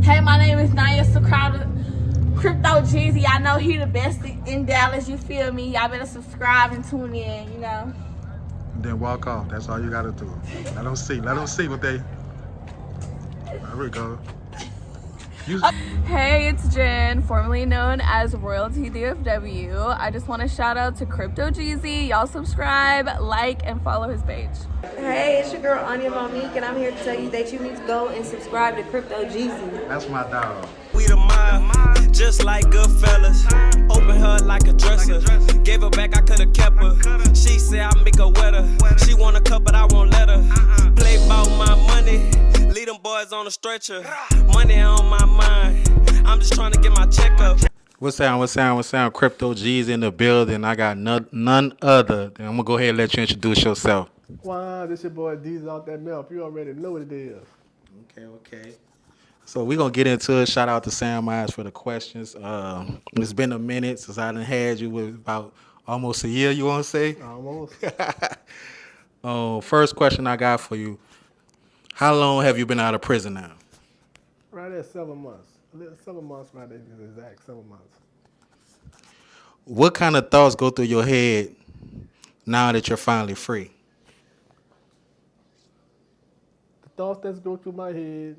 Hey, my name is Naya Crowder. CryptoGeezy. I know he the best in Dallas. You feel me? Y'all better subscribe and tune in. You know. Then walk off. That's all you gotta do. Let them see. Let them see what they. There we go. Hey, it's Jen, formerly known as Royalty DFW. I just want to shout out to CryptoGeezy. Y'all subscribe, like, and follow his page. Hey, it's your girl Anya Monique, and I'm here to tell you that you need to go and subscribe to CryptoGeezy. That's my dog. We the mind, just like Goodfellas. Open her like a dresser. Gave her back, I could've kept her. She said I make her wetter. She want a cup, but I won't let her. Play about my money. Lead them boys on a stretcher. Money on my mind. I'm just trying to get my check up. What's sound? CryptoGeezy in the building. I got none other. I'm gonna go ahead and let you introduce yourself. Wow, this your boy D's out that milk. You already know what it is. Okay. So we're gonna get into it. Shout out to Sam Myers for the questions. It's been a minute since I done had you with about almost a year, you wanna say? Almost. First question I got for you. How long have you been out of prison now? Right at 7 months. 7 months, right there, exact 7 months. What kind of thoughts go through your head now that you're finally free? The thoughts that go through my head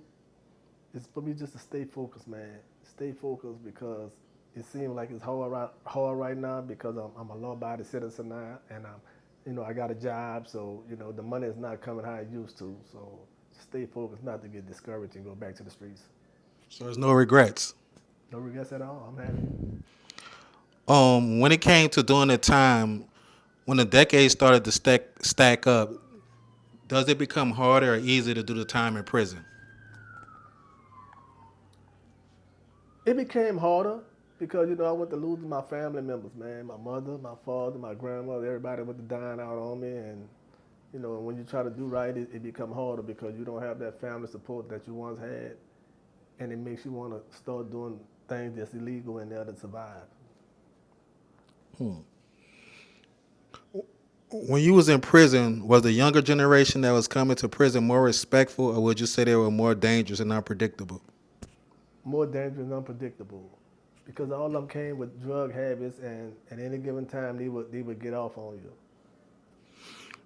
is for me just to stay focused, man. Stay focused because it seems like it's hard right now because I'm a law-abiding citizen now, and I got a job, so the money is not coming how it used to. So stay focused, not to get discouraged and go back to the streets. So there's no regrets. No regrets at all. I'm happy. When it came to doing the time, when the decade started to stack up, does it become harder or easier to do the time in prison? It became harder because, I went to losing my family members, man. My mother, my father, my grandmother, everybody went to dying out on me. And, when you try to do right, it become harder because you don't have that family support that you once had. And it makes you want to start doing things that's illegal in there to survive. When you was in prison, was the younger generation that was coming to prison more respectful, or would you say they were more dangerous and unpredictable? More dangerous and unpredictable because all of them came with drug habits, and at any given time they would get off on you.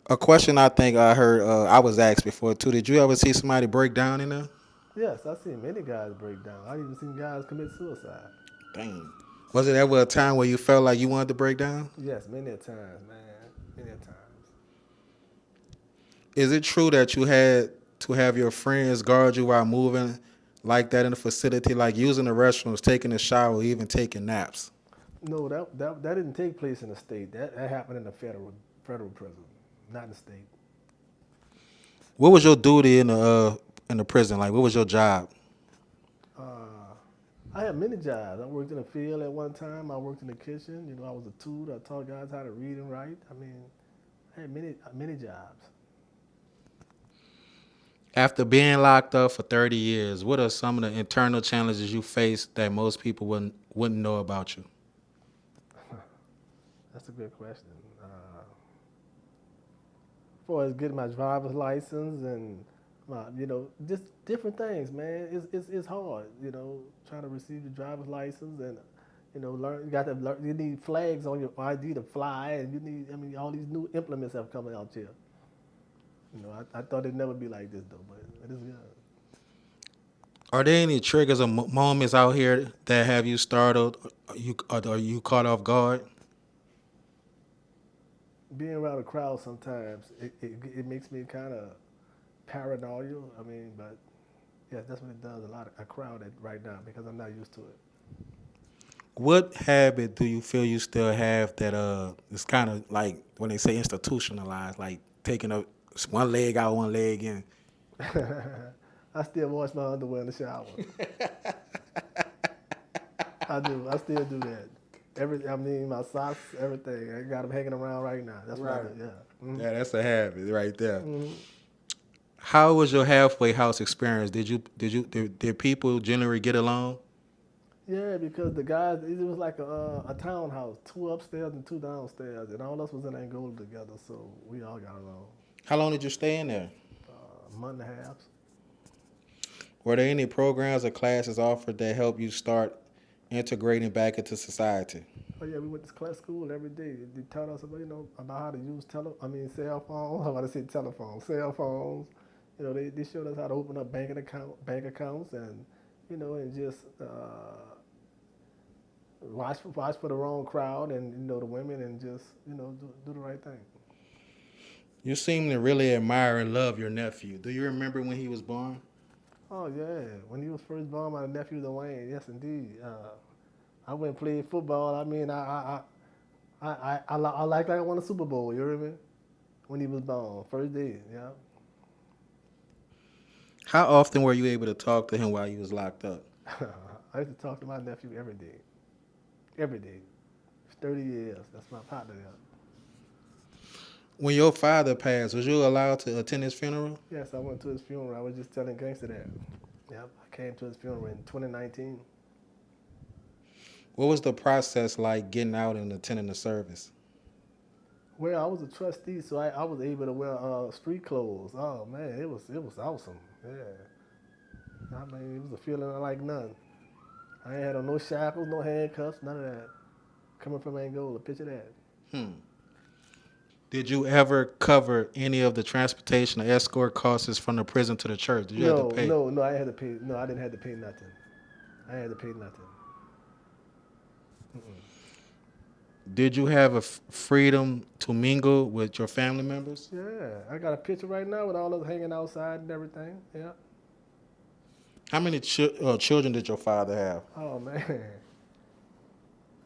A question I think I heard, I was asked before too. Did you ever see somebody break down in there? Yes, I've seen many guys break down. I've even seen guys commit suicide. Dang. Was it ever a time where you felt like you wanted to break down? Yes, many a times, man. Many a times. Is it true that you had to have your friends guard you while moving like that in the facility, like using the restrooms, taking a shower, even taking naps? No, that didn't take place in the state. That happened in the federal prison, not in the state. What was your duty in the prison? Like, what was your job? I had many jobs. I worked in the field at one time. I worked in the kitchen. I was a tutor. I taught guys how to read and write. I had many jobs. After being locked up for 30 years, what are some of the internal challenges you face that most people wouldn't know about you? That's a good question. As far as getting my driver's license and just different things, man. It's hard, trying to receive your driver's license and, learn. You got to learn. You need flags on your ID to fly, and you need. All these new implements have come out here. I thought it'd never be like this though, but it is good. Are there any triggers or moments out here that have you startled, or you caught off guard? Being around a crowd sometimes it makes me kind of paranoid. But yeah, that's what it does. A crowd right now because I'm not used to it. What habit do you feel you still have that is kind of like when they say institutionalized, like taking one leg out, one leg in? I still wash my underwear in the shower. I do. I still do that. My socks, everything. I got them hanging around right now. That's right. What I do. Yeah. Mm-hmm. Yeah, that's a habit right there. Mm-hmm. How was your halfway house experience? Did people generally get along? Yeah, because the guys, it was like a townhouse, 2 upstairs and 2 downstairs, and all of us was in Angola together, so we all got along. How long did you stay in there? A month and a half. Were there any programs or classes offered that helped you start integrating back into society? Oh yeah, we went to class school every day. They taught us about about how to use cell phones. I'm about to say telephones, cell phones. They showed us how to open up bank accounts, and and just watch for the wrong crowd, and the women, and just do the right thing. You seem to really admire and love your nephew. Do you remember when he was born? Oh yeah, when he was first born, my nephew Dwayne. Yes, indeed. I went and played football. I mean, I like I won a Super Bowl. You remember when he was born, first day. Yeah. How often were you able to talk to him while he was locked up? I used to talk to my nephew every day. Every day. 30 years. That's my partner there. When your father passed, was you allowed to attend his funeral? Yes, I went to his funeral. I was just telling Gangster that. Yep, I came to his funeral in 2019. What was the process like getting out and attending the service? Well, I was a trustee, so I was able to wear street clothes. Oh man, it was awesome. Yeah, I mean, it was a feeling like none. I ain't had on no shackles, no handcuffs, none of that. Coming from Angola, picture that. Did you ever cover any of the transportation or escort costs from the prison to the church? Did you have to pay? No, I had to pay. No, I didn't have to pay nothing. I had to pay nothing. Did you have a freedom to mingle with your family members? Yeah, I got a picture right now with all of us hanging outside and everything. Yeah. How many children did your father have? Oh man,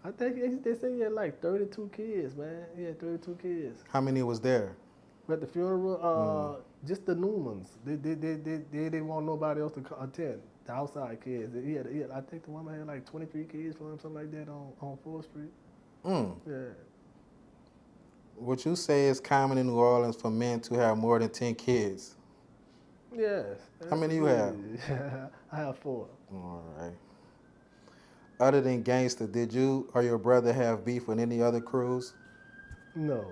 I think they say he had like 32 kids, man. He had 32 kids. How many was there? At the funeral, just the new ones. They didn't want nobody else to attend. The outside kids. He had, I think the woman had like 23 kids for him, something like that on 4th Street. Yeah. Would you say it's common in New Orleans for men to have more than 10 kids? Yes. How many you have? I have 4. All right. Other than Gangsta, did you or your brother have beef with any other crews? No,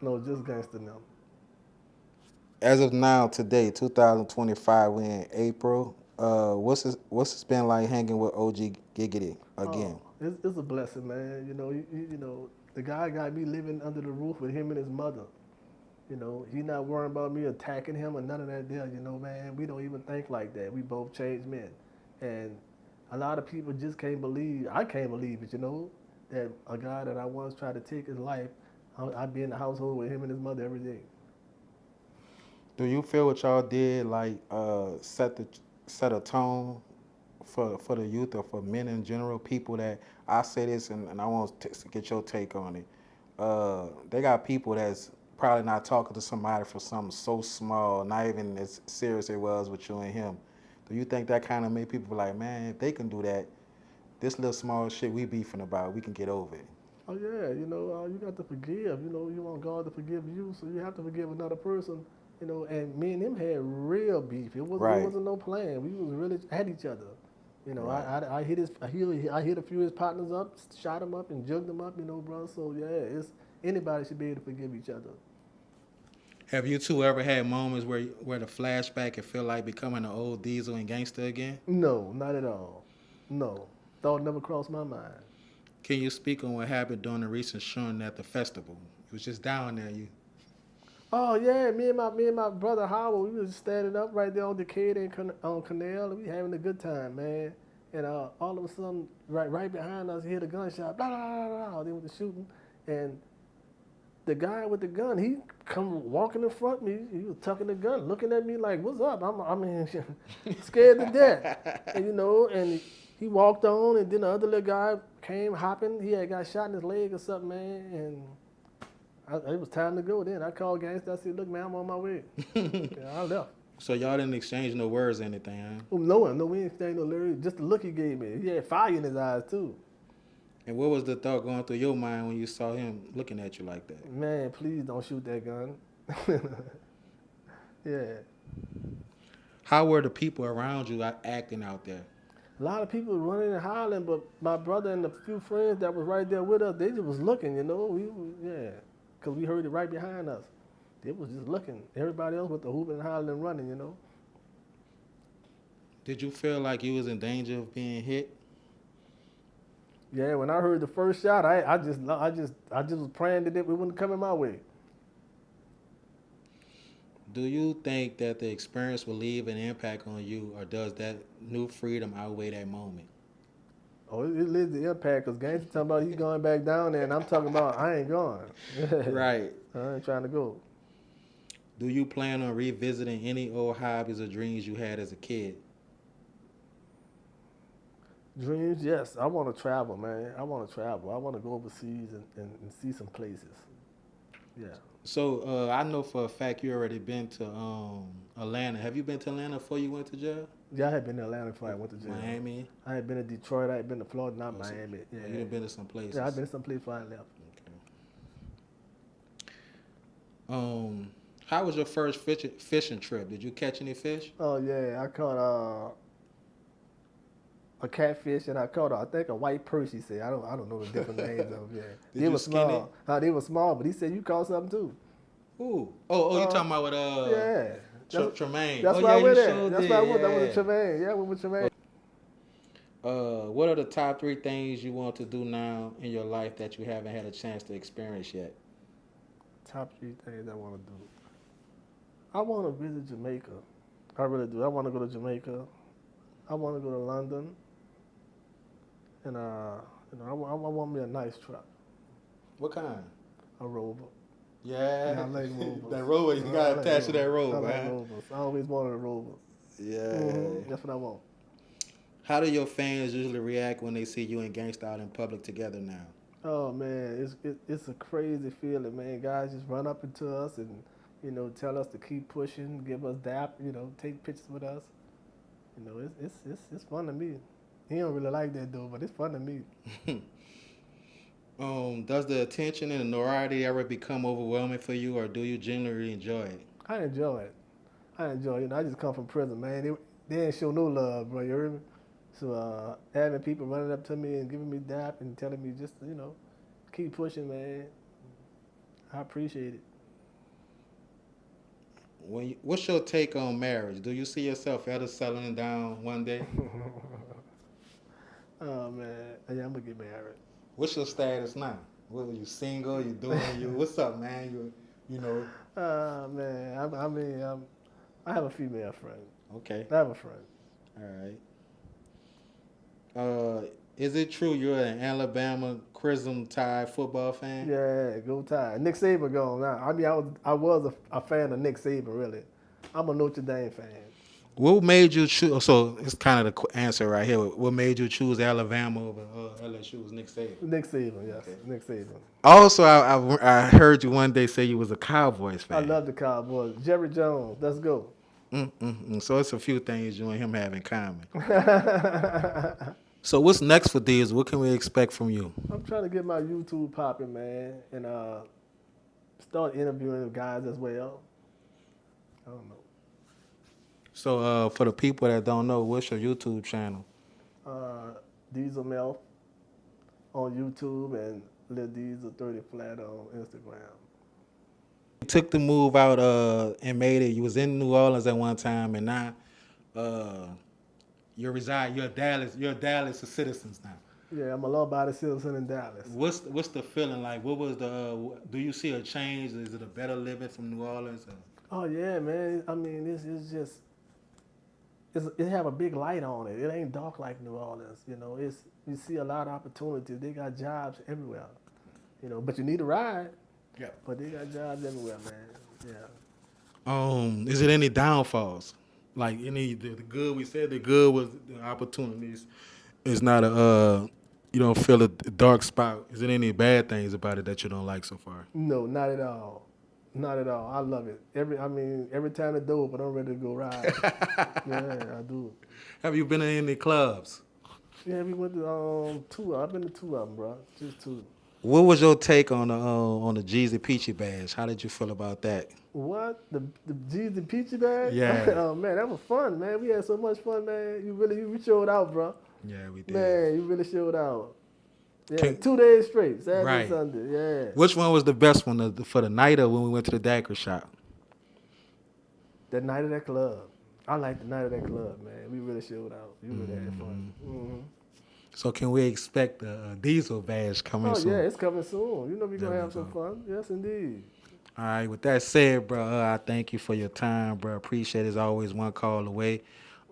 just Gangsta now. As of now, today, 2025, we're in April. What's it been like hanging with OG Giggity again? It's a blessing, man. The guy got me living under the roof with him and his mother. He not worrying about me attacking him or none of that deal. Man, we don't even think like that. We both changed men, and a lot of people just can't believe. I can't believe it. That a guy that I once tried to take his life, I'd be in the household with him and his mother every day. Do you feel what y'all did set a tone for the youth or for men in general? People that I say this and I want to get your take on it. They got people that's probably not talking to somebody for something so small, not even as serious it was with you and him. Do you think that kind of made people like, man, if they can do that, this little small shit we beefing about, we can get over it? Oh yeah, you got to forgive. You want God to forgive you, so you have to forgive another person. And me and him had real beef. It wasn't no plan. We was really at each other. Right. I hit a few of his partners up, shot him up, and jugged him up. Bro. So yeah, anybody should be able to forgive each other. Have you two ever had moments where the flashback can feel like becoming an old Diesel and Gangsta again? No, not at all. No, thought never crossed my mind. Can you speak on what happened during the recent showing at the festival? It was just down there. Oh yeah, me and my brother Howard, we was standing up right there on Decade and on Canal, and we having a good time, man. And all of a sudden, right behind us, we hear the gunshot, blah blah blah blah. They went to shooting, and the guy with the gun, he come walking in front of me. He was tucking the gun, looking at me like, "What's up?" I'm scared to death, and he walked on, and then the other little guy came hopping. He had got shot in his leg or something, man, and it was time to go then. I called Gangsta. I said, look, man, I'm on my way. I left. So y'all didn't exchange no words or anything, huh? Oh, no, we didn't exchange no lyrics. Just the look he gave me. He had fire in his eyes, too. And what was the thought going through your mind when you saw him looking at you like that? Man, please don't shoot that gun. Yeah. How were the people around you acting out there? A lot of people running and hollering, but my brother and a few friends that was right there with us, they just was looking, because we heard it right behind us. They was just looking. Everybody else with the hooping and hollering and running, Did you feel like you was in danger of being hit? Yeah, when I heard the first shot, I just was praying that it wouldn't come in my way. Do you think that the experience will leave an impact on you, or does that new freedom outweigh that moment? Oh, it leaves the impact because Gangsta talking about he's going back down there, and I'm talking about I ain't going. Right. I ain't trying to go. Do you plan on revisiting any old hobbies or dreams you had as a kid? Dreams, yes. I want to travel, man. I want to travel. I want to go overseas and see some places. Yeah. So I know for a fact you already been to Atlanta. Have you been to Atlanta before you went to jail? Yeah, I had been to Atlanta before I went to jail. Miami? I had been to Detroit. I had been to Florida, not Miami. Yeah. You done been to some places. Yeah, I've been to some places before I left. Okay. How was your first fishing trip? Did you catch any fish? Oh yeah, I caught a catfish and I caught I think a white perch. He said I don't know the different names of them. Yeah, Did they you were skin small. They were small, but he said you caught something too. Ooh. Oh, you talking about with Yeah. Tremaine? That's why I went there. That's why I went. That was with Tremaine. Yeah, I went with Tremaine. What are the top 3 things you want to do now in your life that you haven't had a chance to experience yet? Top 3 things I want to do. I want to visit Jamaica. I really do. I want to go to Jamaica. I want to go to London. And I want me a nice truck, What kind? a Rover. Yeah, I like Rovers. that rover, you got like attached to that Rovers. rover, I like man. Rovers. I always wanted a Rover. Yeah. That's what I want. How do your fans usually react when they see you and Gangsta out in public together now? Oh man, it's a crazy feeling, man. Guys just run up into us and tell us to keep pushing, give us dap, take pictures with us. It's fun to me. He don't really like that though, but it's fun to me. Does the attention and the notoriety ever become overwhelming for you, or do you genuinely enjoy it? I enjoy it. I just come from prison, man. They ain't show no love, bro. You hear me? So having people running up to me and giving me dap and telling me just keep pushing, man. I appreciate it. What's your take on marriage? Do you see yourself ever settling down one day? Oh man, yeah, I'm gonna get married. What's your status now? What, are you single? You doing what's up, man? Man, I have a female friend. Okay. I have a friend. All right. Is it true you're an Alabama Crimson Tide football fan? Yeah, go Tide. Nick Saban gone now. I mean, I was a fan of Nick Saban, really. I'm a Notre Dame fan. What made you choose? So it's kind of the answer right here. What made you choose Alabama over LSU? Was Nick Saban? Nick Saban, yes. Okay. Nick Saban. Also, I heard you one day say you was a Cowboys fan. I love the Cowboys. Jerry Jones, let's go. So it's a few things you and him have in common. So what's next for Diaz? What can we expect from you? I'm trying to get my YouTube popping, man, and start interviewing guys as well. I don't know. So for the people that don't know, what's your YouTube channel? Diesel Mel on YouTube and Lil Diesel 30 Flat on Instagram. You took the move out and made it. You was in New Orleans at one time, and now you're a Dallas citizens now. Yeah, I'm a law-abiding citizen in Dallas. What's the feeling like? What was do you see a change? Is it a better living from New Orleans? Oh yeah, man. I mean, it's just it have a big light on it. It ain't dark like New Orleans. You see a lot of opportunities. They got jobs everywhere. But you need a ride. Yeah. But they got jobs everywhere, man. Yeah. Is it any downfalls? Like the good we said, the good was the opportunities. It's not you don't feel a dark spot. Is there any bad things about it that you don't like so far? No, not at all. Not at all. I love it. Every time the door open, I'm ready to go ride. Yeah, I do. Have you been in any clubs? Yeah, we went to 2. I've been to 2 of them, bro. Just 2. What was your take on the Jeezy Peachy badge? How did you feel about that? What? The Jeezy Peachy badge? Yeah. Oh man, that was fun, man. We had so much fun, man. We showed out, bro. Yeah, we did. Man, you really showed out. Yeah, 2 days straight, Saturday right. and Sunday. Yeah. Which one was the best one, for the night or when we went to the daiquiri shop? That night at that club. I like the night of that club, man. We really showed out. We really had fun. Mm-hmm. So can we expect a Diesel badge coming soon? Oh, yeah, it's coming soon. You know we're going to have some fun. Yes, indeed. All right, with that said, bro, I thank you for your time, bro. Appreciate it. It's always one call away.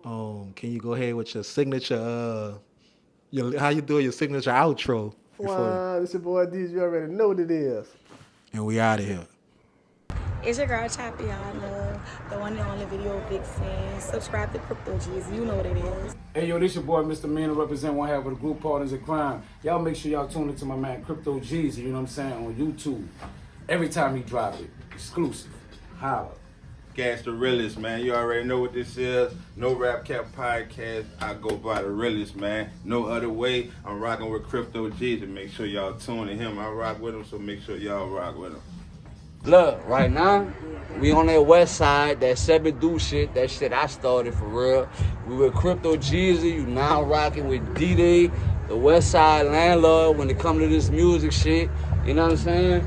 Can you go ahead with your signature, how you doing your signature outro? Wow, this your boy DJ. You already know what it is. And we out of here. It's your girl Choppy, y'all know, the one and only video vixen. Subscribe to CryptoGeezy, you know what it is. Hey yo, this your boy Mr. Man, represent one half of the group Partners in Crime. Y'all make sure y'all tune into my man CryptoGeezy, you know what I'm saying, on YouTube. Every time he drop it, exclusive. Holla. Gas the realest, man. You already know what this is. No Rap Cap Podcast. I go by the realest, man. No other way. I'm rocking with CryptoGeezy. Make sure y'all tune in him. I rock with him, so make sure y'all rock with him. Look, right now, we on that west side, that 7 do shit, that shit I started for real. We with CryptoGeezy, you now rocking with D-Day, the west side landlord when it come to this music shit. You know what I'm saying?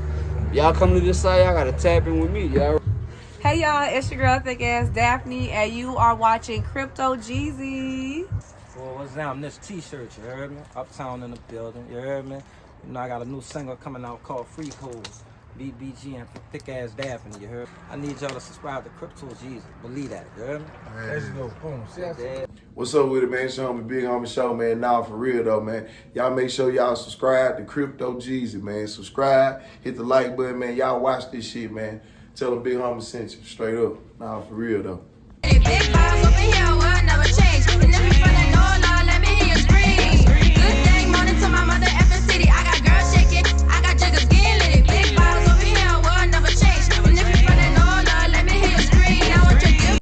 Y'all come to this side, y'all gotta tap in with me, y'all. Hey y'all, it's your girl thick ass Daphne, and you are watching CryptoGeezy. Well, what's down this t-shirt, you heard me? Uptown in the building, you heard me? You know, I got a new single coming out called Freak Holes. BBG and thick ass Daphne, you heard? I need y'all to subscribe to CryptoGeezy. Believe that, you heard me? Let's go, boom. What's up with it, man? It's your homie, Big Homie Show, man. Now for real though, man. Y'all make sure y'all subscribe to CryptoGeezy, man. Subscribe, hit the like button, man. Y'all watch this shit, man. Tell them Big Homie sent you, straight up. Nah, for real though.